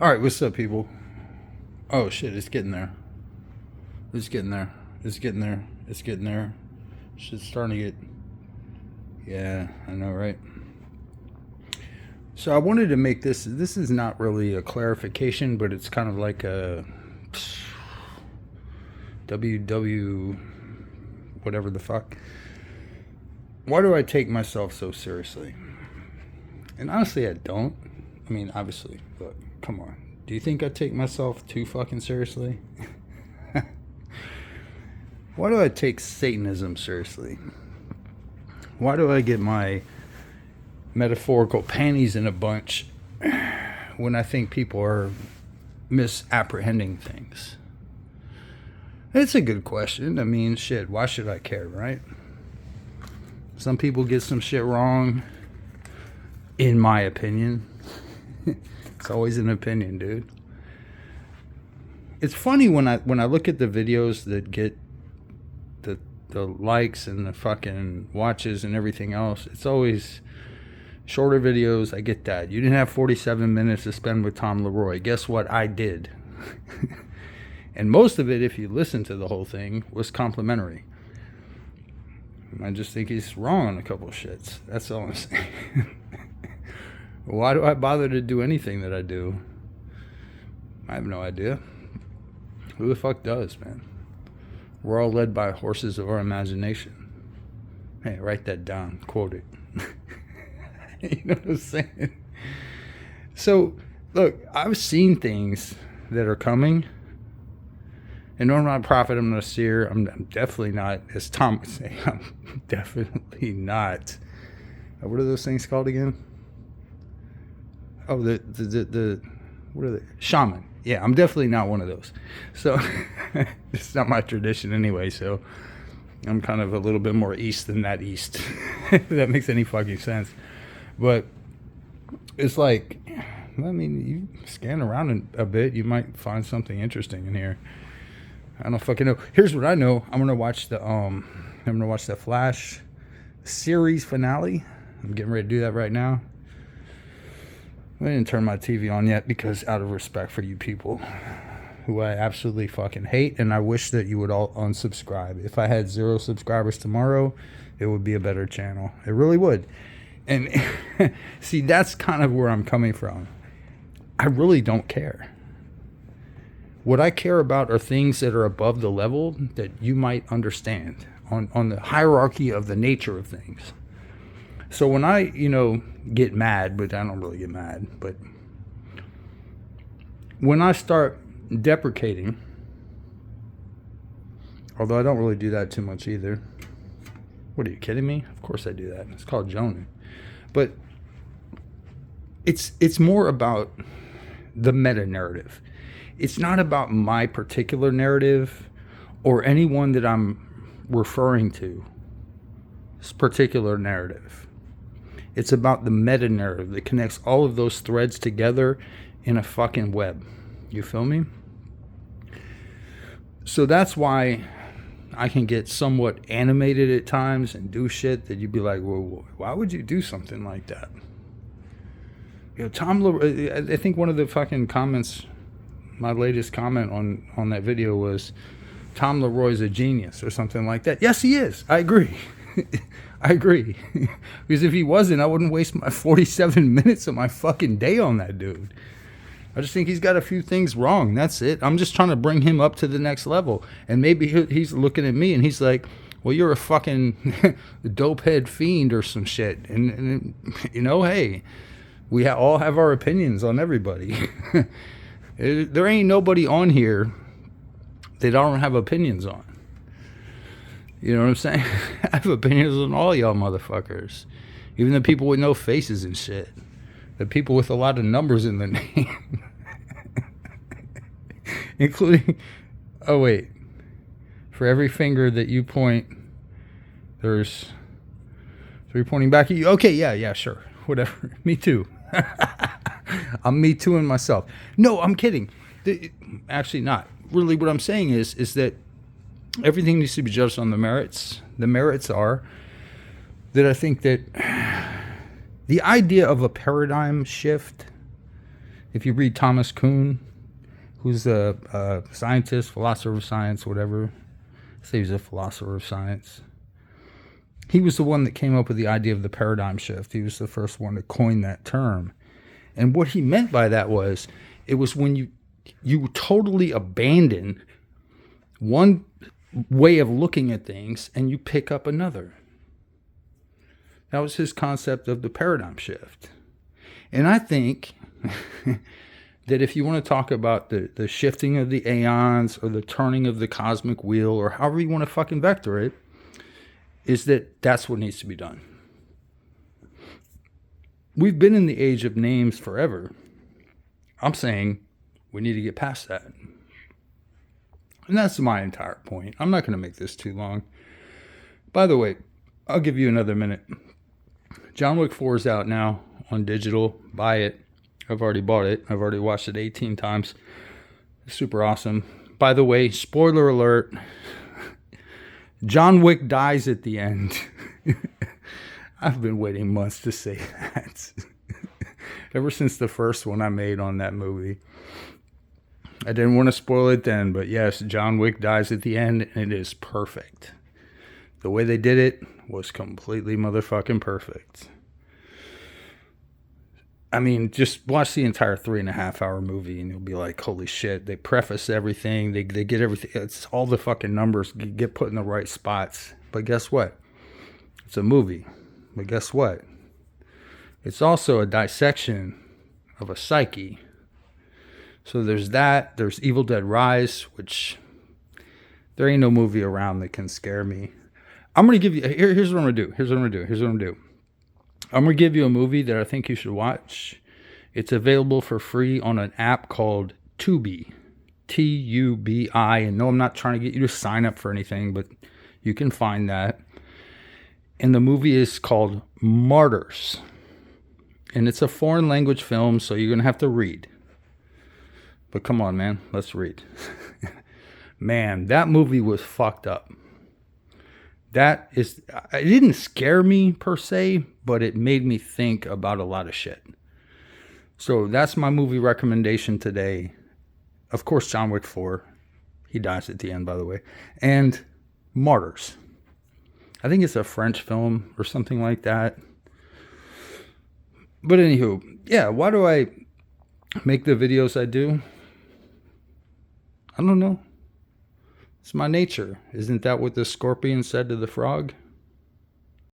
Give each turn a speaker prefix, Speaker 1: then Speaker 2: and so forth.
Speaker 1: All right, what's up, people? Oh shit, it's getting there. It's getting there. It's getting there. It's getting there. Shit's starting to get. Yeah, I know, right? So I wanted to make this. This is not really a clarification, but it's kind of like a WW, whatever the fuck. Why do I take myself so seriously? And honestly, I don't. I mean, obviously, but come on. Do you think I take myself too fucking seriously? Why do I take Satanism seriously? Why do I get my metaphorical panties in a bunch when I think people are misapprehending things? It's a good question. I mean, shit, why should I care, right? Some people get some shit wrong, in my opinion. It's always an opinion, dude. It's funny when I look at the videos that get the likes and the fucking watches and everything else. It's always shorter videos. I get that. You didn't have 47 minutes to spend with Tom Leroy. Guess what? I did. And most of it, if you listen to the whole thing, was complimentary. I just think he's wrong on a couple of shits. That's all I'm saying. Why do I bother to do anything that I do? I have no idea. Who the fuck does, man? We're all led by horses of our imagination. Hey, write that down. Quote it. You know what I'm saying? So, look, I've seen things that are coming. And I'm not a prophet, I'm not a seer. I'm definitely not, as Tom would say, I'm definitely not. What are those things called again? Oh, the what are they? Shaman. Yeah, I'm definitely not one of those. So it's not my tradition anyway. So I'm kind of a little bit more east than that east. If that makes any fucking sense. But it's like, I mean, you scan around a bit, you might find something interesting in here. I don't fucking know. Here's what I know. I'm gonna watch the Flash series finale. I'm getting ready to do that right now. I didn't turn my TV on yet because out of respect for you people who I absolutely fucking hate, and I wish that you would all unsubscribe. If I had 0 subscribers tomorrow, it would be a better channel. It really would. And see, that's kind of where I'm coming from. I really don't care. What I care about are things that are above the level that you might understand on the hierarchy of the nature of things. So when I, get mad, but I don't really get mad, but when I start deprecating, although I don't really do that too much either. What, are you kidding me? Of course I do that. It's called Jonan. But it's more about the meta narrative. It's not about my particular narrative or anyone that I'm referring to. This particular narrative. It's about the meta narrative that connects all of those threads together in a fucking web. You feel me? So that's why I can get somewhat animated at times and do shit that you'd be like, well, why would you do something like that? Tom Leroy, I think one of the fucking comments, my latest comment on that video was, Tom Leroy's a genius or something like that. Yes, he is. I agree. I agree. Because if he wasn't, I wouldn't waste my 47 minutes of my fucking day on that dude. I just think he's got a few things wrong. That's it. I'm just trying to bring him up to the next level. And maybe he's looking at me and he's like, well, you're a fucking dopehead fiend or some shit. And hey, we all have our opinions on everybody. There ain't nobody on here that I don't have opinions on. You know what I'm saying? I have opinions on all y'all motherfuckers. Even the people with no faces and shit. The people with a lot of numbers in their name. Including, oh wait. For every finger that you point, there's 3 pointing back at you. Okay, yeah, sure. Whatever. Me too. I'm me tooing myself. No, I'm kidding. Actually not. Really what I'm saying is that everything needs to be judged on the merits. The merits are that I think that the idea of a paradigm shift If you read Thomas Kuhn, who's a scientist, philosopher of science, whatever, I say he's a philosopher of science. He was the one that came up with the idea of the paradigm shift. He was the first one to coin that term. And what he meant by that was, it was when you totally abandon one way of looking at things and you pick up another. That was his concept of the paradigm shift. And I think that if you want to talk about the shifting of the aeons or the turning of the cosmic wheel or however you want to fucking vector it, is that's what needs to be done. We've been in the age of names forever. I'm saying we need to get past that. And that's my entire point. I'm not going to make this too long. By the way, I'll give you another minute. John Wick 4 is out now on digital. Buy it. I've already bought it. I've already watched it 18 times. It's super awesome. By the way, spoiler alert, John Wick dies at the end. I've been waiting months to say that. Ever since the first one I made on that movie. I didn't want to spoil it then, but yes, John Wick dies at the end, and it is perfect. The way they did it was completely motherfucking perfect. I mean, just watch the entire 3.5 hour movie and you'll be like, holy shit, they preface everything. They get everything. It's all the fucking numbers get put in the right spots. But guess what? It's a movie. But guess what? It's also a dissection of a psyche. So there's that. There's Evil Dead Rise, which there ain't no movie around that can scare me. I'm going to give you, here's what I'm going to do. I'm going to give you a movie that I think you should watch. It's available for free on an app called Tubi. Tubi. And no, I'm not trying to get you to sign up for anything, but you can find that. And the movie is called Martyrs. And it's a foreign language film, so you're going to have to read. But come on, man, let's read. Man, that movie was fucked up. It didn't scare me per se, but it made me think about a lot of shit. So that's my movie recommendation today. Of course, John Wick 4. He dies at the end, by the way. And Martyrs. I think it's a French film or something like that. But anywho, yeah, why do I make the videos I do? I don't know. It's my nature. Isn't that what the scorpion said to the frog?